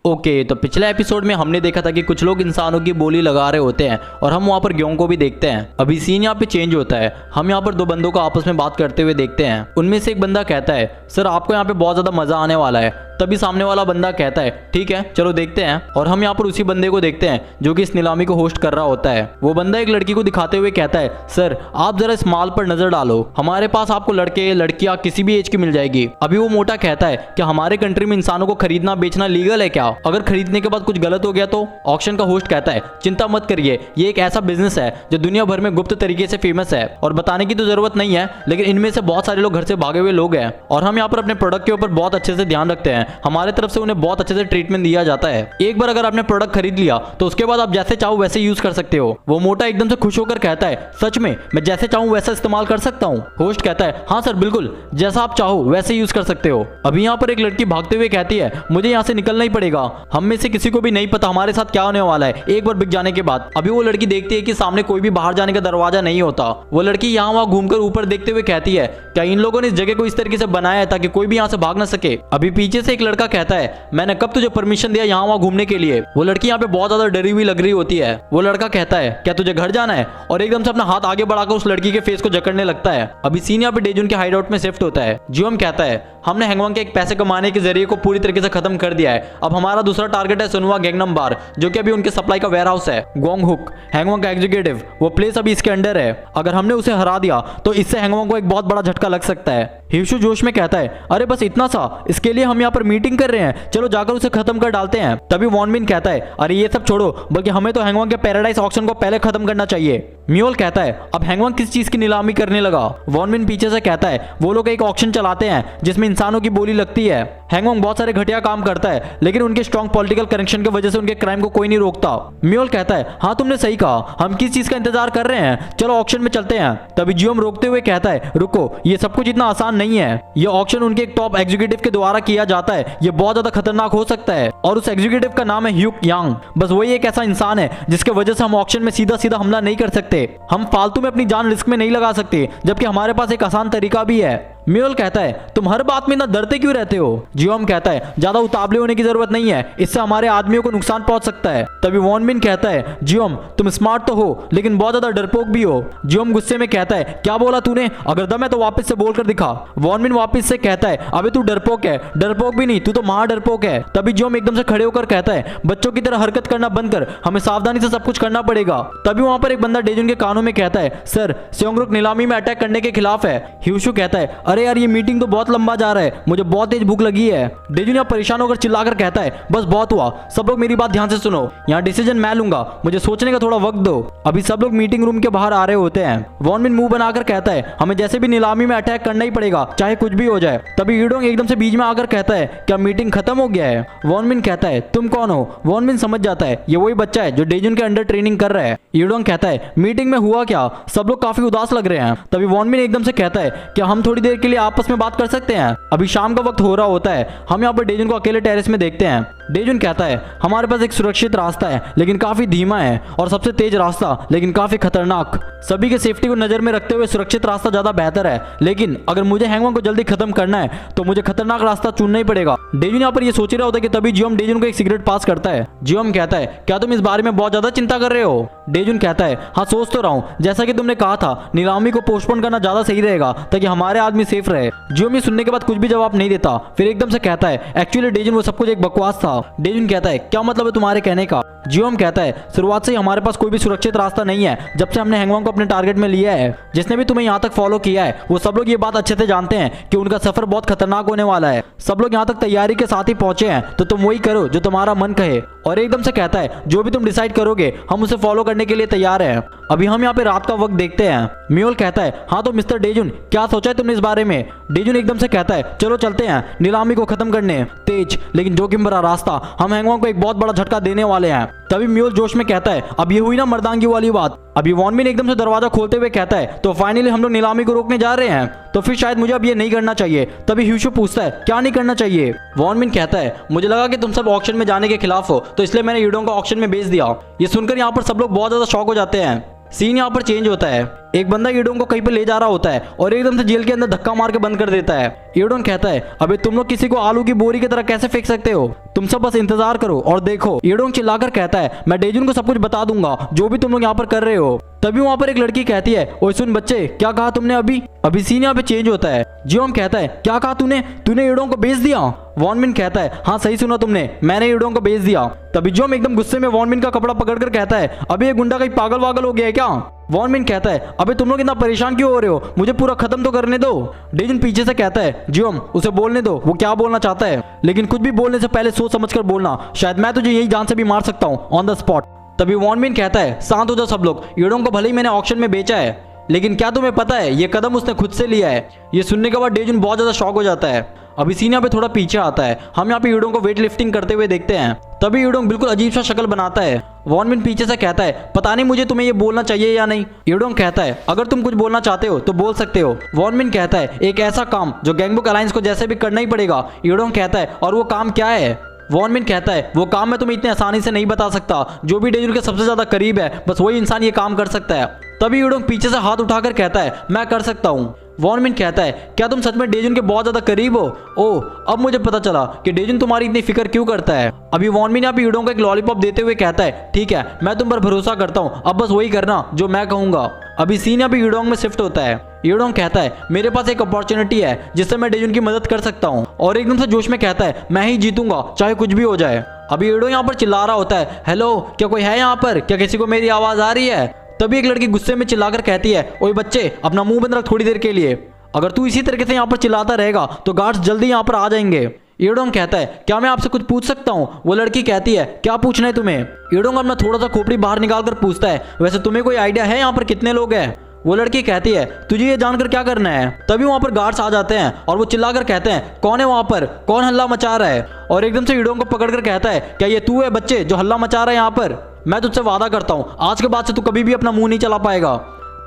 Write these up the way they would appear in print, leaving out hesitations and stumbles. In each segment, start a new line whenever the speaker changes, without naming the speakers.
Okay, तो पिछले episode में हमने देखा था कि कुछ लोग इंसानों की बोली लगा रहे होते हैं और हम वहाँ पर ग्योंग को भी देखते हैं। अभी सीन यहाँ पे चेंज होता है। हम यहाँ पर दो बंदों को आपस में बात करते हुए देखते हैं। उनमें से एक बंदा कहता है, सर आपको यहाँ पे बहुत ज्यादा मजा आने वाला है। तभी सामने वाला बंदा कहता है, ठीक है चलो देखते हैं। और हम यहाँ पर उसी बंदे को देखते हैं जो कि इस नीलामी को होस्ट कर रहा होता है। वो बंदा एक लड़की को दिखाते हुए कहता है, सर आप जरा इस माल पर नजर डालो, हमारे पास आपको लड़के लड़कियां किसी भी एज की मिल जाएगी। अभी वो मोटा कहता है कि हमारे कंट्री में इंसानों को खरीदना बेचना लीगल है क्या? अगर खरीदने के बाद कुछ गलत हो गया तो? ऑक्शन का होस्ट कहता है, चिंता मत करिए, ये एक ऐसा बिजनेस है जो दुनिया भर में गुप्त तरीके से फेमस है और बताने की तो जरूरत नहीं है, लेकिन इनमें से बहुत सारे लोग घर से भागे हुए लोग हैं और हम यहाँ पर अपने प्रोडक्ट के ऊपर बहुत अच्छे से ध्यान रखते हैं। हमारे तरफ से उन्हें बहुत अच्छे से ट्रीटमेंट दिया जाता है। एक बार अगर आपने प्रोडक्ट खरीद लिया तो उसके बाद आप जैसे चाहो वैसे यूज कर सकते हो। वो मोटा एकदम से खुश होकर कहता है, सच में मैं जैसे चाहूं वैसा इस्तेमाल कर सकता हूं? होस्ट कहता है, हाँ सर बिल्कुल, जैसा आप चाहो वैसे यूज कर सकते हो। अभी यहाँ पर एक लड़की भागते हुए कहती है, मुझे यहाँ से निकलना ही पड़ेगा, हम में से किसी को भी नहीं पता हमारे साथ क्या होने वाला है एक बार बिक जाने के बाद। अभी वो लड़की देखती है कि सामने कोई भी बाहर जाने का दरवाजा नहीं होता। वो लड़की यहाँ वहाँ घूमकर ऊपर देखते हुए कहती है, क्या इन लोगों ने इस जगह को इस तरीके से बनाया है ताकि कोई भी यहाँ से भाग ना सके? अभी पीछे से एक लड़का कहता है, मैंने कब तुझे परमिशन दिया यहाँ वहाँ घूमने के लिए? वो लड़की यहाँ पे बहुत ज्यादा डरी हुई लग रही होती है। वो लड़का कहता है, क्या तुझे घर जाना है? और एकदम से अपना हाथ आगे बढ़ाकर उस लड़की के फेस को जकड़ने लगता है। अभी सीन यहाँ पे डेजुन के हाइडआउट में शिफ्ट होता है। जियोम कहता है, हमने हैंगवांग के एक पैसे कमाने के जरिए को पूरी तरीके से खत्म कर दिया है। अब हमारा दूसरा टारगेट है सुनवा गैंगनम बार, जो कि अभी उनके सप्लाई का वेयरहाउस है। गोंग हुक हैंगवांग का एग्जीक्यूटिव, वो प्लेस अभी इसके अंडर है। अगर हमने उसे हरा दिया तो इससे हैंगवांग को एक बहुत बड़ा झटका लग सकता है। हिवशु जोश में कहता है, अरे बस इतना सा, इसके लिए हम यहाँ पर मीटिंग कर रहे हैं, चलो जाकर उसे खत्म कर डालते हैं। तभी वॉन मिन कहता है, अरे ये सब छोड़ो, बल्कि हमें तो हैंगवांग के पैराडाइज ऑक्शन को पहले खत्म करना चाहिए। म्योल कहता है, अब हैंगवांग किस चीज की नीलामी करने लगा? वॉन मिन पीछे से कहता है, वो लोग एक ऑक्शन चलाते हैं जिसमें इंसानों की बोली लगती है। हैंगवांग बहुत सारे घटिया काम करता है, लेकिन उनके स्ट्रॉन्ग पॉलिटिकल कनेक्शन की वजह से उनके क्राइम को कोई नहीं रोकता। म्योल कहता है, हाँ तुमने सही कहा, हम किस चीज का इंतजार कर रहे हैं, चलो ऑक्शन में चलते हैं। तभी जियोम रोकते हुए कहता है, रुको, ये सब कुछ इतना आसान नहीं है। ये ऑक्शन उनके एक टॉप एग्जीक्यूटिव के द्वारा किया जाता है, ये बहुत ज्यादा खतरनाक हो सकता है और उस एग्जीक्यूटिव का नाम है ह्यूक यांग। बस वही एक ऐसा इंसान है जिसके वजह से हम ऑक्शन में सीधा सीधा हमला नहीं कर सकते। हम फालतू में अपनी जान रिस्क में नहीं लगा सकते, जबकि हमारे पास एक आसान तरीका भी है। म्योल कहता है, तुम हर बात में इतना डरते क्यों रहते हो? जियोम कहता है, ज्यादा उतावले होने की जरूरत नहीं है, इससे हमारे आदमियों को नुकसान पहुंच सकता है। तभी वॉन मिन कहता है, जियोम तुम स्मार्ट तो हो लेकिन बहुत ज्यादा डरपोक भी हो। जियोम गुस्से में कहता है, क्या बोला तूने? अगर दम है तो वापस से बोलकर दिखा। वॉन मिन वापस से कहता है, अबे तू डरपोक है, डरपोक भी नहीं, तू तो महा डरपोक है। तभी जियोम एकदम से खड़े होकर कहता है, बच्चों की तरह हरकत करना बंद कर, हमें सावधानी से सब कुछ करना पड़ेगा। तभी वहां पर एक बंदा डेजुन के कानों में कहता है, सर सेओंगरुक नीलामी में अटैक करने के खिलाफ है। हिवशु कहता है, अरे यार ये मीटिंग तो बहुत लंबा जा रहा है, मुझे बहुत तेज भूख लगी है। डेजुन यहाँ परेशान होकर चिल्लाकर कहता है, बस बहुत हुआ, सब लोग मेरी बात ध्यान से सुनो, यहाँ डिसीजन मैं लूंगा, मुझे सोचने का थोड़ा वक्त दो। अभी सब लोग मीटिंग रूम के बाहर आ रहे होते हैं। वॉन मिन मुंह बनाकर कहता है, हमें जैसे भी नीलामी में अटैक करना ही पड़ेगा, चाहे कुछ भी हो जाए। तभी यूडोंग एकदम से बीच में आकर कहता है, क्या मीटिंग खत्म हो गया है? वॉन मिन कहता है, तुम कौन हो? वॉन मिन समझ जाता है ये वही बच्चा है जो डेजुन के अंडर ट्रेनिंग कर रहा है। यूडोंग कहता है, मीटिंग में हुआ क्या? सब लोग काफी उदास लग रहे हैं। तभी वॉन मिन एकदम से कहता है, क्या हम थोड़ी देर के लिए आपस में बात कर सकते हैं? अभी शाम का वक्त हो रहा होता है। हम यहाँ पर डेजुन को अकेले टेरेस में देखते हैं। डेजुन कहता है, हमारे पास एक सुरक्षित रास्ता है लेकिन काफी धीमा है, और सबसे तेज रास्ता लेकिन काफी खतरनाक। सभी के सेफ्टी को नजर में रखते हुए सुरक्षित रास्ता ज्यादा बेहतर है, लेकिन अगर मुझे हैंगवांग को जल्दी खत्म करना है तो मुझे खतरनाक रास्ता चुनना ही पड़ेगा। डेजुन यहाँ पर ये सोच रहा होता है कि तभी जियोम डेजुन को एक सिगरेट पास करता है। जियोम कहता है, क्या तुम इस बारे में बहुत ज्यादा चिंता कर रहे हो? डेजुन कहता है, हाँ सोच तो रहा हूँ, जैसा कि तुमने कहा था नीलामी को पोस्टपोन करना ज्यादा सही रहेगा ताकि हमारे आदमी सेफ रहे। जियोम ये सुनने के बाद कुछ भी जवाब नहीं देता, फिर एकदम से कहता है, एक्चुअली डेजुन वो सब कुछ एक बकवास था। डेजुन कहता है, क्या मतलब है तुम्हारे कहने का? जियोम कहता है, शुरुआत से ही हमारे पास कोई भी सुरक्षित रास्ता नहीं है जब से हमने हैंगवांग को अपने टारगेट में लिया है। जिसने भी तुम्हें यहाँ तक फॉलो किया है वो सब लोग ये बात अच्छे से जानते हैं कि उनका सफर बहुत खतरनाक होने वाला है। सब लोग यहाँ तक तैयारी के साथ ही पहुंचे हैं, तो तुम वही करो जो तुम्हारा मन कहे। और एकदम से कहता है, जो भी तुम डिसाइड करोगे हम उसे फॉलो करने के लिए तैयार हैं। अभी हम यहाँ पे रात का वक्त देखते हैं। म्योल कहता है, हाँ तो मिस्टर डेजुन क्या सोचा है तुमने इस बारे में? डेजुन एकदम से कहता है, चलो चलते हैं नीलामी को खत्म करने। तेज लेकिन जोखिम भरा रास्ता, हम हैंगवांग को एक बहुत बड़ा झटका देने वाले हैं। तभी म्योल जोश में कहता है, अब ये हुई ना मर्दांगी वाली बात। अभी वॉन मिन एकदम से दरवाजा खोलते हुए कहता है, तो फाइनली हम लोग नीलामी को रोकने जा रहे हैं, तो फिर शायद मुझे अब ये नहीं करना चाहिए। तभी हिवशु पूछता है, क्या नहीं करना चाहिए? वॉन मिन कहता है, मुझे लगा कि तुम सब ऑक्शन में जाने के खिलाफ हो, तो इसलिए मैंने यूडोंग को ऑक्शन में बेच दिया। ये सुनकर यहाँ पर सब लोग बहुत ज्यादा शॉक हो जाते हैं। सीन यहाँ पर चेंज होता है। एक बंदा ईडोंग को कहीं पे ले जा रहा होता है और एकदम से जेल के अंदर धक्का मार के बंद कर देता है। ईडोंग कहता है, अबे तुम लोग किसी को आलू की बोरी की तरह कैसे फेंक सकते हो, तुम सब बस इंतजार करो और देखो। ईडोंग चिल्लाकर कहता है, मैं डेजुन को सब कुछ बता दूंगा जो भी तुम लोग यहाँ पर कर रहे हो। तभी वहां पर एक लड़की कहती है, ओए सुन बच्चे, क्या कहा तुमने अभी सीन यहाँ पे चेंज होता है। जियोंग कहता है, क्या कहा तूने ईडोंग को बेच दिया। वॉन मिन कहता है, हाँ सही सुना तुमने, मैंने ईडोंग को बेच दिया। तभी जियोंग एकदम गुस्से में वॉन मिन का कपड़ा पकड़कर कहता है, अबे ये गुंडा कहीं पागल वागल हो गया है क्या। वॉन मिन कहता है, अबे तुम लोग इतना परेशान क्यों हो रहे हो, मुझे पूरा खत्म तो करने दो। डेजुन पीछे से कहता है, जियोंग उसे बोलने दो, वो क्या बोलना चाहता है, लेकिन कुछ भी बोलने से पहले सोच समझ कर बोलना, शायद मैं तुझे यही जान से भी मार सकता हूँ ऑन द स्पॉट। तभी वॉन मिन कहता है, शांत हो जाओ सब लोग, ईडोंग को भले ही मैंने ऑक्शन में बेचा है, लेकिन क्या तुम्हें पता है ये कदम उसने खुद से लिया है। ये सुनने के बाद डेजुन बहुत ज्यादा शॉक हो जाता है। अभी सीन यहाँ पे थोड़ा पीछे आता है, हम यहाँ पे ईडोंग को वेट लिफ्टिंग करते हुए देखते हैं। तभी ईडोंग बिल्कुल अजीब सा शक्ल बनाता है। वॉन मिन पीछे से कहता है, पता नहीं मुझे तुम्हें ये बोलना चाहिए या नहीं। ईडोंग कहता है, अगर तुम कुछ बोलना चाहते हो तो बोल सकते हो। वॉन मिन कहता है, एक ऐसा काम जो गैंगबुक अलायंस को जैसे भी करना ही पड़ेगा। ईडोंग कहता है, और वो काम क्या है। वॉन मिन कहता है, वो काम मैं तुम्हें इतने आसानी से नहीं बता सकता, जो भी डेजुन के सबसे ज्यादा करीब है बस वही इंसान ये काम कर सकता है। तभी ईडोंग पीछे से हाथ उठाकर कहता है, मैं कर सकता हूँ। वॉन मिन कहता है, क्या तुम सच में डेजुन के बहुत ज्यादा करीब हो। ओह, अब मुझे पता चला कि डेजुन तुम्हारी इतनी फिक्र क्यों करता है। अभी वॉन मिन यहाँ पे ईडोंग को एक लॉलीपॉप देते हुए कहता है, ठीक है मैं तुम पर भरोसा करता हूँ, अब बस वही करना जो मैं कहूंगा। अभी सीन यहाँ पे ईडोंग में शिफ्ट होता है। ईडोंग कहता है, मेरे पास एक अपॉर्चुनिटी है जिससे मैं डेजुन की मदद कर सकता हूँ, और एकदम से जोश में कहता है, मैं ही जीतूंगा चाहे कुछ भी हो जाए। अभी ईडोंग यहाँ पर चिल्ला रहा होता है, हेलो क्या कोई है यहाँ पर, क्या किसी को मेरी आवाज आ रही है। तभी एक लड़की गुस्से में चिल्लाकर कहती है, ओए बच्चे अपना मुंह बंद रख थोड़ी देर के लिए, अगर तू इसी तरीके से यहाँ पर चिल्लाता रहेगा तो गार्ड्स जल्दी यहाँ पर आ जाएंगे। ईडोंग कहता है, क्या मैं आपसे कुछ पूछ सकता हूँ। वो लड़की कहती है, क्या पूछना है तुम्हें। ईडोंग अपना थोड़ा सा खोपड़ी बाहर निकाल कर पूछता है, वैसे तुम्हें कोई आइडिया है यहाँ पर कितने लोग हैं। वो लड़की कहती है, तुझे ये जानकर क्या करना है। तभी वहां पर गार्ड्स आ जाते हैं और वो चिल्लाकर कहते हैं, कौन है वहां पर, कौन हल्ला मचा रहा है। और एकदम से ईडोंग को पकड़कर कहता है, क्या ये तू है बच्चे जो हल्ला मचा रहा है यहाँ पर। मैं तुझसे वादा करता हूँ आज के बाद से तू कभी भी अपना मुंह नहीं चला पाएगा।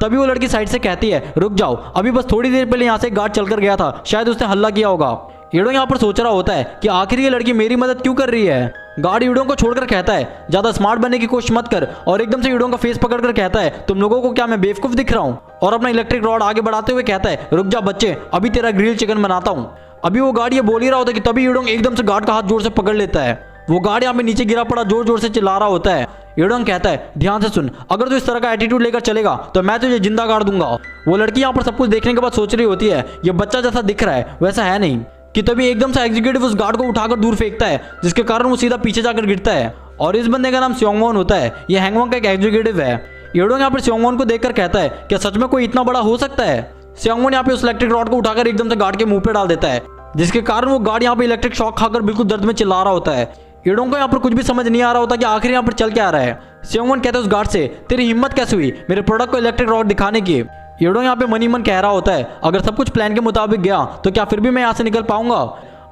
तभी वो लड़की साइड से कहती है, रुक जाओ, अभी बस थोड़ी देर पहले यहाँ से एक गार्ड चलकर गया था, शायद उसने हल्ला किया होगा। ईडोंग यहाँ पर सोच रहा होता है कि आखिर ये लड़की मेरी मदद क्यों कर रही है। गार्ड ईडोंग को छोड़कर कहता है, ज्यादा स्मार्ट बनने की कोशिश मत कर। और एकदम से ईडोंग का फेस पकड़कर कहता है, तुम लोगों को क्या मैं बेवकूफ दिख रहा हूँ। और अपना इलेक्ट्रिक रॉड आगे बढ़ाते हुए कहता है, रुक जा बच्चे, अभी तेरा ग्रिल चिकन बनाता हूँ। अभी वो गार्ड ये बोल ही रहा होता है कि तभी ईडोंग एकदम से गार्ड का हाथ जोर से पकड़ लेता है। वो गार्ड यहाँ पे नीचे गिरा पड़ा जोर जोर से चिल्ला रहा होता है। ईडोंग कहता है, ध्यान से सुन, अगर तू इस तरह का एटीट्यूड लेकर चलेगा तो मैं तुझे जिंदा गाड़ दूंगा। वो लड़की यहाँ पर सब कुछ देखने के बाद सोच रही होती है, ये बच्चा जैसा दिख रहा है वैसा है नहीं, कि तभी एकदम से एग्जीक्यूटिव उस गार्ड को उठाकर दूर फेंकता है, जिसके कारण वो सीधा पीछे जाकर गिरता है। और इस बंदे का नाम स्योंगवॉन होता है, ये हैंगवॉन का एक एग्जीक्यूटिव है। ईडोंग यहाँ पर स्योंगवॉन को देखकर कहता है, क्या सच में कोई इतना बड़ा हो सकता है। स्योंगवॉन यहाँ पे उस इलेक्ट्रिक रॉड को उठाकर एकदम से गार्ड के मुंह पे डाल देता है, जिसके कारण वो गार्ड यहाँ पे इलेक्ट्रिक शॉक खाकर बिल्कुल दर्द में चिल्ला रहा होता है। ईडोंग को यहाँ पर कुछ भी समझ नहीं आ रहा होता कि आखिर यहाँ पर चल क्या आ रहा है। स्योंगवॉन कहता है उस गार्ड से, तेरी हिम्मत कैसे हुई मेरे प्रोडक्ट को इलेक्ट्रिक रॉड दिखाने की। ईडोंग यहाँ पे मनी मन कह रहा होता है, अगर सब कुछ प्लान के मुताबिक गया तो क्या फिर भी मैं यहाँ से निकल पाऊंगा।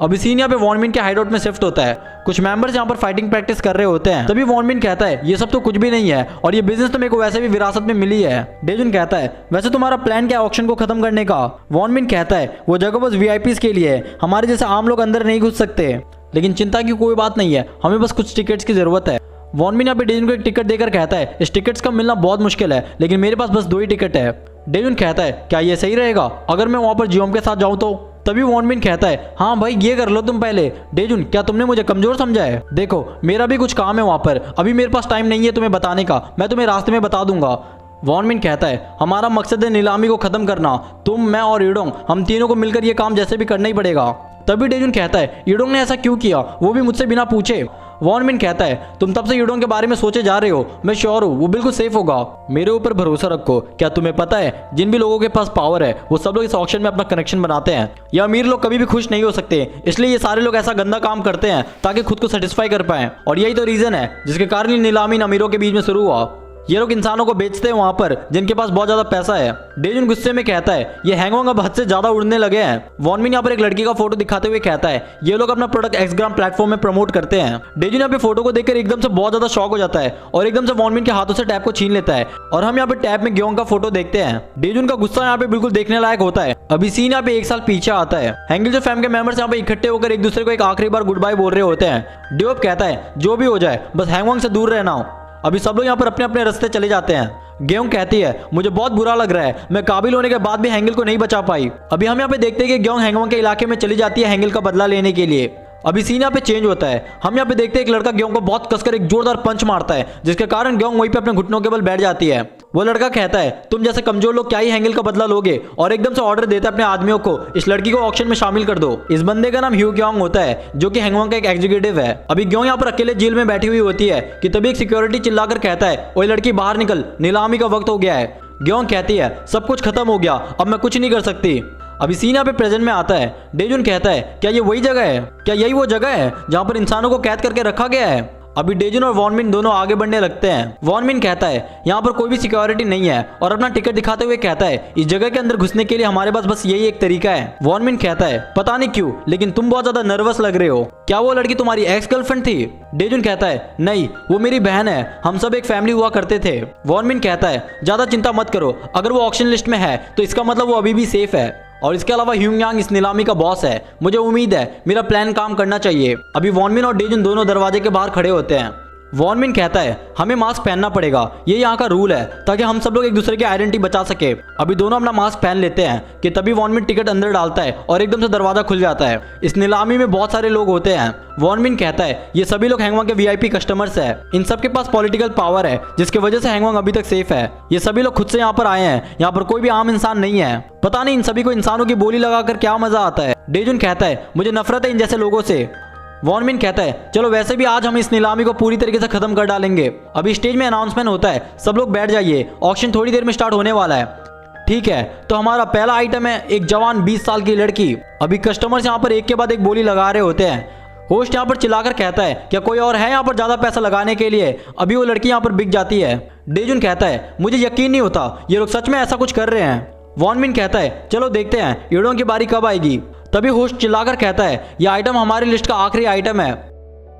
अभी सीन यहाँ पे वॉन मिन के हाइडआउट में शिफ्ट होता है। कुछ मेंबर्स यहाँ पर फाइटिंग प्रैक्टिस कर रहे होते हैं। तभी वॉन मिन कहता है, ये सब तो कुछ भी नहीं है, और ये बिजनेस तो मेरे को वैसे भी विरासत में मिली है। डेजुन कहता है, वैसे तुम्हारा प्लान क्या है ऑक्शन को खत्म करने का। वॉन मिन कहता है, वो जगह बस वीआईपीज के लिए है, हमारे जैसे आम लोग अंदर नहीं घुस सकते, लेकिन चिंता की कोई बात नहीं है, हमें बस कुछ टिकट्स की जरूरत है। वॉन मिन यहाँ पे डेजुन को एक टिकट देकर कहता है, इस टिकट्स का मिलना बहुत मुश्किल है, लेकिन मेरे पास बस 2 ही टिकट है। डेजुन कहता है, क्या ये सही रहेगा अगर मैं वहां पर जियोंग के साथ जाऊं तो। तभी वॉन मिन कहता है, हाँ भाई ये कर लो तुम पहले। डेजुन, क्या तुमने मुझे कमजोर समझा है। देखो मेरा भी कुछ काम है वहां पर, अभी मेरे पास टाइम नहीं है तुम्हें बताने का, मैं तुम्हें रास्ते में बता दूंगा। वॉन मिन कहता है, हमारा मकसद है नीलामी को खत्म करना, तुम मैं और ईडोंग हम तीनों को मिलकर ये काम जैसे भी करना ही पड़ेगा। तभी डेजुन कहता है, ईडोंग ने ऐसा क्यों किया, वो भी मुझसे बिना पूछे। वॉन मिन कहता है, तुम तब से ईडोंग के बारे में सोचे जा रहे हो, मैं श्योर हूँ वो बिल्कुल सेफ होगा, मेरे ऊपर भरोसा रखो। क्या तुम्हें पता है जिन भी लोगों के पास पावर है वो सब लोग इस ऑक्शन में अपना कनेक्शन बनाते हैं। ये अमीर लोग कभी भी खुश नहीं हो सकते, इसलिए ये सारे लोग ऐसा गंदा काम करते हैं ताकि खुद को सेटिस्फाई कर पाए, और यही तो रीजन है जिसके कारण ये नीलामी इन अमीरों के बीच में शुरू हुआ। ये लोग इंसानों को बेचते हैं वहां पर जिनके पास बहुत ज्यादा पैसा है। डेजुन गुस्से में कहता है, ये हैंगवॉन अब हद से ज्यादा उड़ने लगे हैं। वॉन मिन यहाँ पर एक लड़की का फोटो दिखाते हुए कहता है, ये लोग अपना प्रोडक्ट एक्सग्राम प्लेटफॉर्म में प्रमोट करते हैं। डेजुन यहाँ पे फोटो को देखकर एकदम से बहुत ज्यादा शॉक हो जाता है और एकदम से वॉन मिन के हाथों से टैब को छीन लेता है, और हम यहाँ पे टैब में ग्योंग का फोटो देखते हैं। डेजुन का गुस्सा यहाँ पे बिल्कुल देखने लायक होता है। अभी सीन यहाँ पे 1 साल पीछे आता है। हैंगिल फैम के मेंबर्स यहाँ पे इकट्ठे होकर एक दूसरे को एक आखिरी बार गुड बाय बोल रहे होते हैं। ड्योप कहता है, जो भी हो जाए बस हैंगवॉन से दूर रहना। अभी सब लोग यहाँ पर अपने अपने रास्ते चले जाते हैं। गेहूं कहती है मुझे बहुत बुरा लग रहा है, मैं काबिल होने के बाद भी हैंगल को नहीं बचा पाई। अभी हम यहाँ पे देखते हैं कि गेहूं हैंगवॉन्ग के इलाके में चली जाती है हैंगल का बदला लेने के लिए। अभी सीन यहाँ पे चेंज होता है। हम यहाँ पे देखते हैं एक लड़का गेहूं को बहुत कसकर एक जोरदार पंच मारता है, जिसके कारण गेहूं वहीं पे अपने घुटनों के बल बैठ जाती है। वो लड़का कहता है तुम जैसे कमजोर लोग क्या ही हैंगल का बदला लोगे, और एकदम से ऑर्डर देता है अपने आदमियों को इस लड़की को ऑक्शन में शामिल कर दो। इस बंदे का नाम ह्यू क्योंग होता है, जो कि हैंगवॉन्ग का एक एग्जीक्यूटिव है। अभी गेहूं यहाँ पर अकेले जेल में बैठी हुई होती है कि तभी एक सिक्योरिटी चिल्लाकर कहता है ओए लड़की बाहर निकल, नीलामी का वक्त हो गया है। गेहूं कहती है सब कुछ खत्म हो गया, अब मैं कुछ नहीं कर सकती। अभी सीन यहाँ पे प्रेजेंट में आता है। डेजुन कहता है क्या ये वही जगह है, क्या यही वो जगह है जहाँ पर इंसानों को कैद करके रखा गया है। अभी डेजुन और वॉन मिन दोनों आगे बढ़ने लगते हैं। वॉन मिन कहता है यहाँ पर कोई भी सिक्योरिटी नहीं है, और अपना टिकट दिखाते हुए कहता है इस जगह के अंदर घुसने के लिए हमारे पास बस यही एक तरीका है। वॉन मिन कहता है पता नहीं क्यों, लेकिन तुम बहुत ज्यादा नर्वस लग रहे हो, क्या वो लड़की तुम्हारी एक्स गर्लफ्रेंड थी। डेजुन कहता है नहीं, वो मेरी बहन है, हम सब एक फैमिली हुआ करते थे। वॉन मिन कहता है ज्यादा चिंता मत करो, अगर वो ऑक्शन लिस्ट में है तो इसका मतलब वो अभी भी सेफ है, और इसके अलावा ह्यूयांग इस नीलामी का बॉस है। मुझे उम्मीद है मेरा प्लान काम करना चाहिए। अभी वॉन मिन और डेजुन दोनों दरवाजे के बाहर खड़े होते हैं। वॉन मिन कहता है हमें मास्क पहनना पड़ेगा, ये यहाँ का रूल है, ताकि हम सब लोग एक दूसरे की आइडेंटिटी बचा सके। अभी दोनों अपना मास्क पहन लेते हैं कि तभी वॉन मिन टिकट अंदर डालता है और एकदम से दरवाजा खुल जाता है। इस नीलामी में बहुत सारे लोग होते हैं। वॉन मिन कहता है ये सभी लोग हैंगवॉन्ग के वीआईपी कस्टमर्स है, इन सब के पास पॉलिटिकल पावर है, जिसकी वजह से हैंगवॉन्ग अभी तक सेफ है। ये सभी लोग खुद से यहाँ पर आए हैं, यहाँ पर कोई भी आम इंसान नहीं है। पता नहीं इन सभी को इंसानों की बोली लगाकर क्या मजा आता है। डेजुन कहता है मुझे नफरत है इन जैसे लोगों से। वॉन मिन कहता है चलो वैसे भी आज हम इस नीलामी को पूरी तरीके से खत्म कर डालेंगे। अभी स्टेज में अनाउंसमेंट होता है, सब लोग बैठ जाइए, ऑक्शन थोड़ी देर में स्टार्ट होने वाला है। ठीक है, तो हमारा पहला आइटम है एक जवान 20 साल की लड़की। अभी कस्टमर्स यहाँ पर एक के बाद एक बोली लगा रहे होते हैं। होस्ट यहाँ पर चिल्लाकर कहता है क्या कोई और है यहाँ पर ज्यादा पैसा लगाने के लिए। अभी वो लड़की यहाँ पर बिक जाती है। डेजुन कहता है मुझे यकीन नहीं होता ये लोग सच में ऐसा कुछ कर रहे हैं। वॉन मिन कहता है चलो देखते हैं यूडोंग की बारी कब आएगी। तभी होस्ट चिल्लाकर कहता है यह आइटम हमारी लिस्ट का आखिरी आइटम है।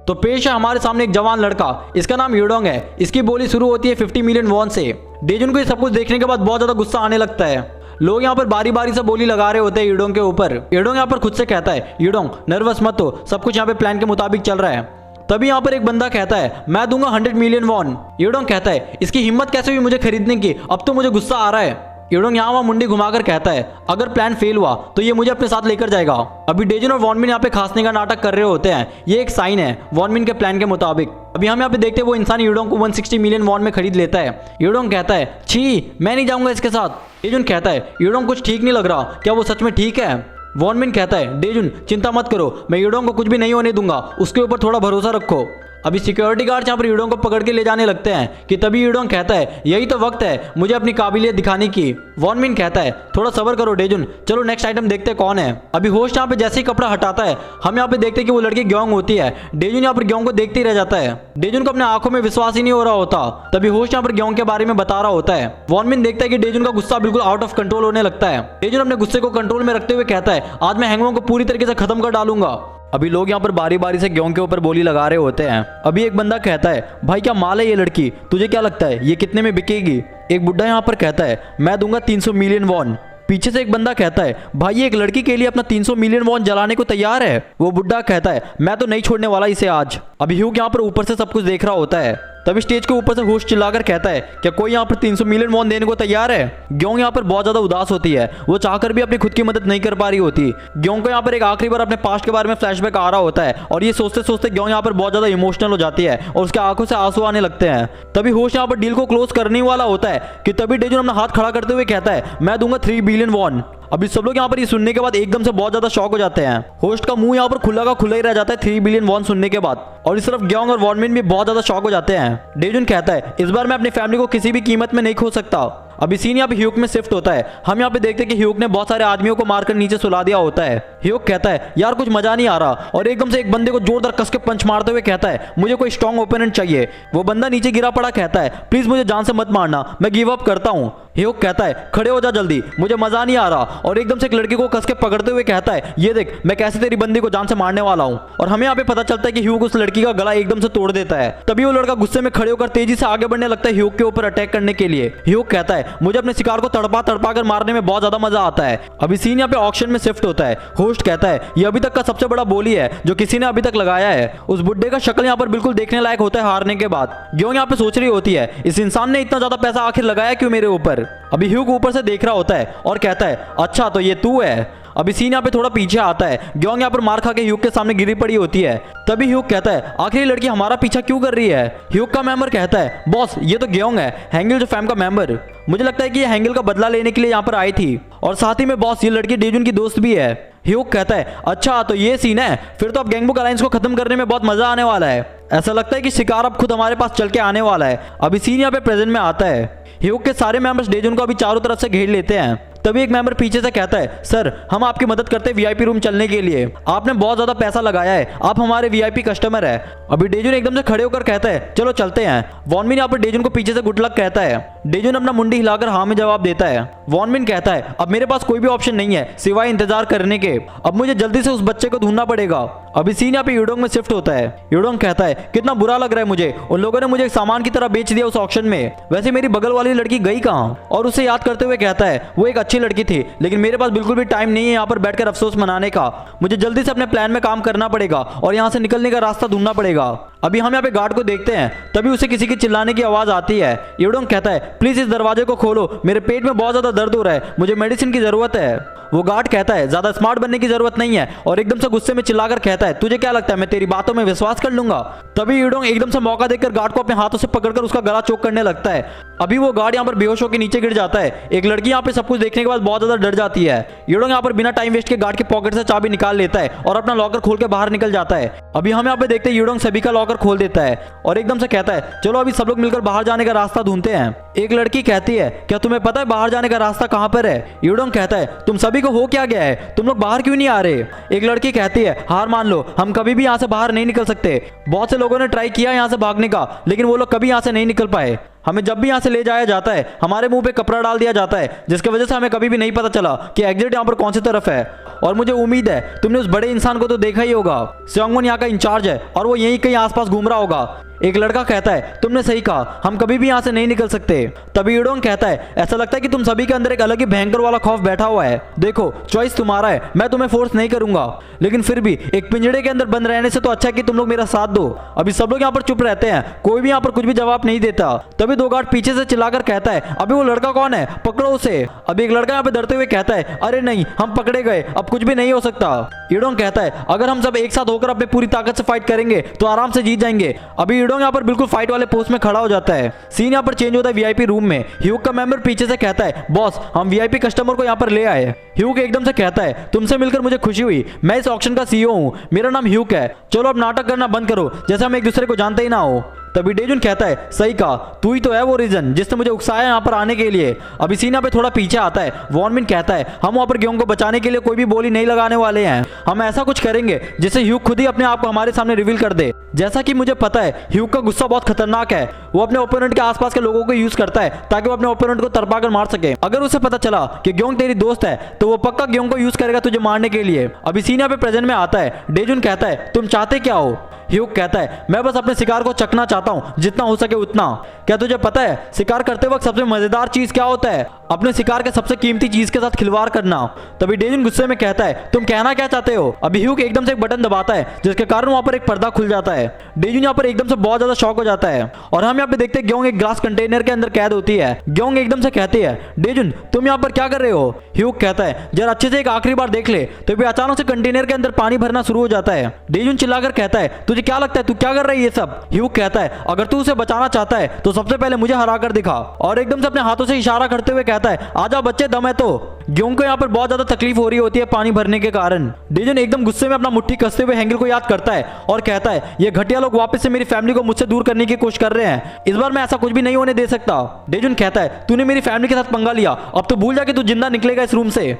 तो पेश है हमारे सामने एक जवान लड़का, इसका नाम यूडोंग है। इसकी बोली शुरू होती है 50 मिलियन वॉन से। डेजुन को ये सब कुछ देखने के बाद बहुत ज्यादा गुस्सा आने लगता है। लोग यहाँ पर बारी बारी से बोली लगा रहे होते हैं यूडोंग के ऊपर। यूडोंग यहाँ पर खुद से कहता है यूडोंग नर्वस मत हो, सब कुछ यहाँ पे प्लान के मुताबिक चल रहा है। तभी यहाँ पर एक बंदा कहता है मैं दूंगा 100 मिलियन वॉन। यूडोंग कहता है इसकी हिम्मत कैसे हुई मुझे खरीदने की, अब तो मुझे गुस्सा आ रहा है। यूडोंग यहाँ वहाँ मुंडी घुमाकर कहता है अगर प्लान फेल हुआ तो ये मुझे अपने साथ लेकर जाएगा। अभी डेजुन और वॉन मिन यहाँ पे खांसने का नाटक कर रहे होते हैं, ये एक साइन है वॉन मिन के प्लान के मुताबिक। अभी हम यहाँ पे देखते हैं वो इंसान यूडोंग को 160 मिलियन वॉन में खरीद लेता है। यूडोंग कहता है छी मैं नहीं जाऊंगा इसके साथ। डेजुन कहता है यूडोंग कुछ ठीक नहीं लग रहा, क्या वो सच में ठीक है। वॉन मिन कहता है डेजुन चिंता मत करो, मैं यूडोंग को कुछ भी नहीं होने दूंगा, उसके ऊपर थोड़ा भरोसा रखो। अभी सिक्योरिटी गार्ड यहाँ पर यूडोंग को पकड़ के ले जाने लगते हैं कि तभी यूडोंग कहता है यही तो वक्त है मुझे अपनी काबिलियत दिखाने की। वॉन मिन कहता है थोड़ा सब्र करो डेजुन, चलो नेक्स्ट आइटम देखते हैं कौन है। अभी होस्ट यहाँ पे जैसे ही कपड़ा हटाता है हम यहाँ पे देखते हैं कि वो लड़की ग्योंग होती है। डेजुन यहाँ पर ग्योंग को देखते ही रह जाता है। डेजुन को अपने आंखों में विश्वास ही नहीं हो रहा होता। तभी होस्ट यहाँ पर ग्योंग के बारे में बता रहा होता है। वॉन मिन देखता है कि डेजुन का गुस्सा बिल्कुल आउट ऑफ कंट्रोल होने लगता है। डेजुन अपने गुस्से को कंट्रोल में रखते हुए कहता है आज मैं हैंगवॉन्ग को पूरी तरीके से खत्म कर डालूंगा। अभी लोग यहाँ पर बारी बारी से ग्योंग के ऊपर बोली लगा रहे होते हैं। अभी एक बंदा कहता है भाई क्या माल है ये लड़की, तुझे क्या लगता है ये कितने में बिकेगी। एक बुड्ढा यहाँ पर कहता है मैं दूंगा 300 मिलियन वॉन। पीछे से एक बंदा कहता है भाई ये एक लड़की के लिए अपना 300 मिलियन वॉन जलाने को तैयार है। वो बुड्ढा कहता है मैं तो नहीं छोड़ने वाला इसे आज। अभी ह्यूग यहाँ पर ऊपर से सब कुछ देख रहा होता है। तभी स्टेज के ऊपर से होस्ट चिल्लाकर कहता है क्या कोई यहाँ पर 300 मिलियन वॉन देने को तैयार है। ग्योंग यहाँ पर बहुत ज्यादा उदास होती है, वो चाहकर भी अपनी खुद की मदद नहीं कर पा रही होती। ग्योंग को यहाँ पर एक आखिरी बार अपने पास्ट के बारे में फ्लैशबैक आ रहा होता है, और ये सोचते सोचते ग्योंग यहाँ पर बहुत ज्यादा इमोशनल हो जाती है और उसके आंखों से आंसू आने लगते हैं। तभी होस्ट यहाँ पर डील को क्लोज करने वाला होता है कि तभी डेजुन अपना हाथ खड़ा करते हुए कहता है मैं दूंगा 3 बिलियन वॉन। अभी सब लोग यहाँ पर ये सुनने के बाद एकदम से बहुत ज्यादा शॉक हो जाते हैं। होस्ट का मुंह यहाँ पर खुला का खुला ही रह जाता है 3 बिलियन वॉन सुनने के बाद, और इस तरफ ग्योंग और वॉन मिन भी बहुत ज्यादा शॉक हो जाते हैं। डेजुन कहता है इस बार मैं अपनी फैमिली को किसी भी कीमत में नहीं खो सकता। अभी सीन यहाँ पे ह्यूग में शिफ्ट होता है। हम यहाँ पे देखते हैं कि ह्यूग ने बहुत सारे आदमियों को मारकर नीचे सुला दिया होता है। ह्यूग कहता है यार कुछ मजा नहीं आ रहा, और एकदम से एक बंदे को जोरदार कस के पंच मारते हुए कहता है मुझे कोई स्ट्रॉन्ग ओपोनेंट चाहिए। वो बंदा नीचे गिरा पड़ा कहता है प्लीज मुझे जान से मत मारना, मैं गिव अप करता हूँ। ह्यूग कहता है खड़े हो जा जल्दी, मुझे मजा नहीं आ रहा, और एकदम से एक लड़की को कस के पकड़ते हुए कहता है ये देख मैं कैसे तेरी बंदी को जान से मारने वाला हूँ। और हमें यहाँ पे पता चलता है कि ह्यूग उस लड़की का गला एकदम से तोड़ देता है। तभी वो लड़का गुस्से में खड़े होकर तेजी से आगे बढ़ने लगता है ह्यूग के ऊपर अटैक करने के लिए। ह्यूग कहता है मुझे अपने शिकार को तड़पा तड़पा कर मारने में बहुत ज्यादा मजा आता है। अभी सीन यहाँ पे ऑक्शन में शिफ्ट होता है। होस्ट कहता है ये अभी तक का सबसे बड़ा बोली है जो किसी ने अभी तक लगाया है। उस बुड्ढे का शक्ल यहाँ पर बिल्कुल देखने लायक होता है हारने के बाद। ग्योंग यहाँ पे सोच रही होती है इस इंसान ने इतना ज्यादा पैसा आखिर लगाया क्यों मेरे ऊपर। अभी ह्यूग ऊपर से देख रहा होता है और कहता है अच्छा तो ये तू है। अभी सीन यहाँ पे थोड़ा पीछे आता है। ग्योंग यहाँ पर मार खा के ह्यूग के सामने गिरी पड़ी होती है। तभी ह्यूग कहता है आखिर ये लड़की हमारा पीछा क्यों कर रही है। ह्यूग का मेंबर कहता है बॉस ये तो ग्योंग है, हैंगल जो फैम का मेंबर। मुझे लगता है कि ये हैंगल का बदला लेने के लिए यहाँ पर आई थी और साथ ही में बॉस ये लड़की डेजुन की दोस्त भी है। ह्यूग कहता है अच्छा तो ये सीन है, फिर तो अब गैंगबुक अलायंस को खत्म करने में बहुत मजा आने वाला है। ऐसा लगता है कि शिकार अब खुद हमारे पास चल के आने वाला है। अभी सीन यहाँ पे प्रेजेंट में आता है। ह्यूग के सारे मेंबर्स डेजुन को अभी चारों तरफ से घेर लेते हैं। तभी एक मेंबर पीछे से कहता है सर हम आपकी मदद करते हैं वीआईपी रूम चलने के लिए, आपने बहुत ज्यादा पैसा लगाया है, आप हमारे वीआईपी कस्टमर है। अभी डेजुन एकदम से खड़े होकर कहता है चलो चलते हैं। वॉन मिन यहाँ पर डेजुन को पीछे से गुड लक कहता है। डेजुन अपना मुंडी हिलाकर हाँ में जवाब देता है। वॉन मिन कहता है अब मेरे पास कोई भी ऑप्शन नहीं है सिवाय इंतजार करने के, अब मुझे जल्दी से उस बच्चे को ढूंढना पड़ेगा। अभी सीन यहाँ पे यूडोंग में शिफ्ट होता है। यूडोंग कहता है कितना बुरा लग रहा है मुझे, उन लोगों ने मुझे एक सामान की तरह बेच दिया उस ऑक्शन में। वैसे मेरी बगल वाली लड़की गई कहाँ। और उसे याद करते हुए कहता है वो एक अच्छी लड़की थी लेकिन मेरे पास बिल्कुल भी टाइम नहीं है यहाँ पर बैठकर अफसोस मनाने का, मुझे जल्दी से अपने प्लान में काम करना पड़ेगा और यहाँ से निकलने का रास्ता ढूंढना पड़ेगा। अभी हम यहाँ पे गार्ड को देखते हैं। तभी उसे किसी की चिल्लाने की आवाज आती है। यूडोंग कहता है प्लीज इस दरवाजे को खोलो, मेरे पेट में बहुत ज्यादा दर्द हो रहा है, मुझे मेडिसिन की जरूरत है। वो गार्ड कहता है ज्यादा स्मार्ट बनने की जरूरत नहीं है और एकदम से गुस्से में चिल्लाकर कहता है तुझे क्या लगता है मैं तेरी बातों में विश्वास कर लूंगा। तभी यूडोंग एकदम से मौका देखकर गार्ड को अपने हाथों से पकड़कर उसका गला चोक करने लगता है। अभी वो गार्ड यहाँ पर बेहोश होकर नीचे गिर जाता है। एक लड़की यहाँ पे सब कुछ देखने के बाद बहुत ज्यादा डर जाती है। यूडोंग यहाँ पर बिना टाइम वेस्ट के गार्ड के पॉकेट से चाबी निकाल लेता है और अपना लॉकर खोल के बाहर निकल जाता है। अभी हम यहाँ पे देखते हैं यूडोंग सभी का लॉकर खोल देता है और एकदम से कहता है चलो अभी सब लोग मिलकर बाहर जाने का रास्ता ढूंढते हैं। एक लड़की कहती है क्या तुम्हें पता है बाहर जाने का रास्ता कहाँ पर है। यूडोंग कहता है तुम सभी को हो क्या गया है, तुम लोग बाहर क्यों नहीं आ रहे। एक लड़की कहती है हार मान लो, हम कभी भी यहाँ से बाहर नहीं निकल सकते। बहुत से लोगों ने ट्राई किया यहाँ से भागने का लेकिन वो लोग कभी यहाँ से नहीं निकल पाए। हमें जब भी यहाँ से ले जाया जाता है हमारे मुंह पे कपड़ा डाल दिया जाता है जिसकी वजह से हमें कभी भी नहीं पता चला कि एग्जिट यहाँ पर कौन सी तरफ है। और मुझे उम्मीद है तुमने उस बड़े इंसान को तो देखा ही होगा, सेओंगवन यहाँ का इंचार्ज है और वो यहीं कहीं आसपास घूम रहा होगा। एक लड़का कहता है तुमने सही कहा, हम कभी भी यहाँ से नहीं निकल सकते। तभी यूडोंग कहता है ऐसा लगता है कि तुम सभी के अंदर एक अलग ही भयंकर वाला खौफ बैठा हुआ है। देखो चॉइस तुम्हारा है, मैं तुम्हें फोर्स नहीं करूंगा लेकिन फिर भी एक पिंजड़े के अंदर बंद रहने से तो अच्छा है कि तुम लोग मेरा साथ दो। अभी सब लोग यहाँ पर चुप रहते हैं, कोई भी यहाँ पर कुछ भी जवाब नहीं देता। तभी दो गार्ड पीछे से चिल्लाकर कहता है अभी वो लड़का कौन है, पकड़ो उसे। अभी एक लड़का यहाँ पे डरते हुए कहता है अरे नहीं हम पकड़े गए, अब कुछ भी नहीं हो सकता। यूडोंग कहता है अगर हम सब एक साथ होकर अपनी पूरी ताकत से फाइट करेंगे तो आराम से जीत जाएंगे। अभी यूडोंग यहाँ पर बिल्कुल फाइट वाले पोस्ट में खड़ा हो जाता है। सीन यहाँ पर चेंज होता है वीआईपी रूम में। ह्यूग का मेंबर पीछे से कहता है बॉस हम वीआईपी कस्टमर को यहाँ पर ले आए। ह्यूग एकदम से कहता है तुमसे मिलकर मुझे खुशी हुई, मैं इस ऑक्शन का सीईओ हूँ, मेरा नाम ह्यूग है, चलो अब नाटक करना बंद करो जैसे हम एक दूसरे को जानते ही ना हो। तभी डेजुन कहता है सही कहा, तू ही तो है वो रीजन जिसने मुझे उकसाया यहाँ पर आने के लिए। अभी सीना पे थोड़ा पीछे आता है। वॉन मिन कहता है हम वहाँ पर ग्योंग को बचाने के लिए कोई भी बोली नहीं लगाने वाले हैं, हम ऐसा कुछ करेंगे जिससे ह्यूग खुद ही अपने आप को हमारे सामने रिवील कर दे। जैसा कि मुझे पता है ह्यूग का गुस्सा बहुत खतरनाक है, वो अपने ओपोनेंट के आसपास के लोगों को यूज करता है ताकि वो अपने ओपोनेंट को तरपा कर मार सके। अगर उसे पता चला कि ग्योंग तेरी दोस्त है तो वो पक्का ग्योंग को यूज करेगा तुझे मारने के लिए। अभी सीना पे प्रेजेंट में आता है। डेजुन कहता है तुम चाहते क्या हो। ह्यूग कहता है मैं बस अपने शिकार को चखना चाहता हूँ, जितना हो सके उतना। क्या तुझे पता है शिकार करते वक्त सबसे मजेदार चीज क्या होता है? अपने शिकार के सबसे कीमती चीज के साथ खिलवाड़ करना। तभी डेजुन गुस्से में कहता है तुम कहना क्या चाहते हो। अभी ह्यूग एकदम से एक बटन दबाता है जिसके कारण वहां पर एक पर्दा खुल जाता है। डेजुन यहाँ पर एकदम से बहुत ज्यादा शॉक हो जाता है और हम यहाँ पे देखते हैं ग्योंग एक ग्लास कंटेनर के अंदर कैद होती है। ग्योंग एकदम से कहती है डेजुन तुम यहाँ पर क्या कर रहे हो। ह्यूग कहता है जरा अच्छे से एक आखिरी बार देख ले। तो भी अचानक से कंटेनर के अंदर पानी भरना शुरू हो जाता है। डेजुन चिल्लाकर कहता है तुझे क्या लगता है तू क्या कर रही है ये सब। ह्यूग कहता है अगर तू उसे बचाना चाहता है तो सबसे पहले मुझे हरा कर दिखा। और एकदम से अपने हाथों से इशारा करते हुए कहता है आजा बच्चे दम है तो। ग्योंग को यहाँ पर बहुत ज्यादा तकलीफ हो रही होती है पानी भरने के कारण। डेजुन एकदम गुस्से में अपना मुट्ठी कसते हुए हैंगल को याद करता है और कहता है ये घटिया लोग वापस से मेरी फैमिली को मुझसे दूर करने की कोशिश कर रहे हैं, इस बार मैं ऐसा कुछ भी नहीं होने दे सकता। डेजुन कहता है तूने मेरी फैमिली के साथ पंगा लिया, अब तो भूल जा कि तू जिंदा निकलेगा इस रूम से।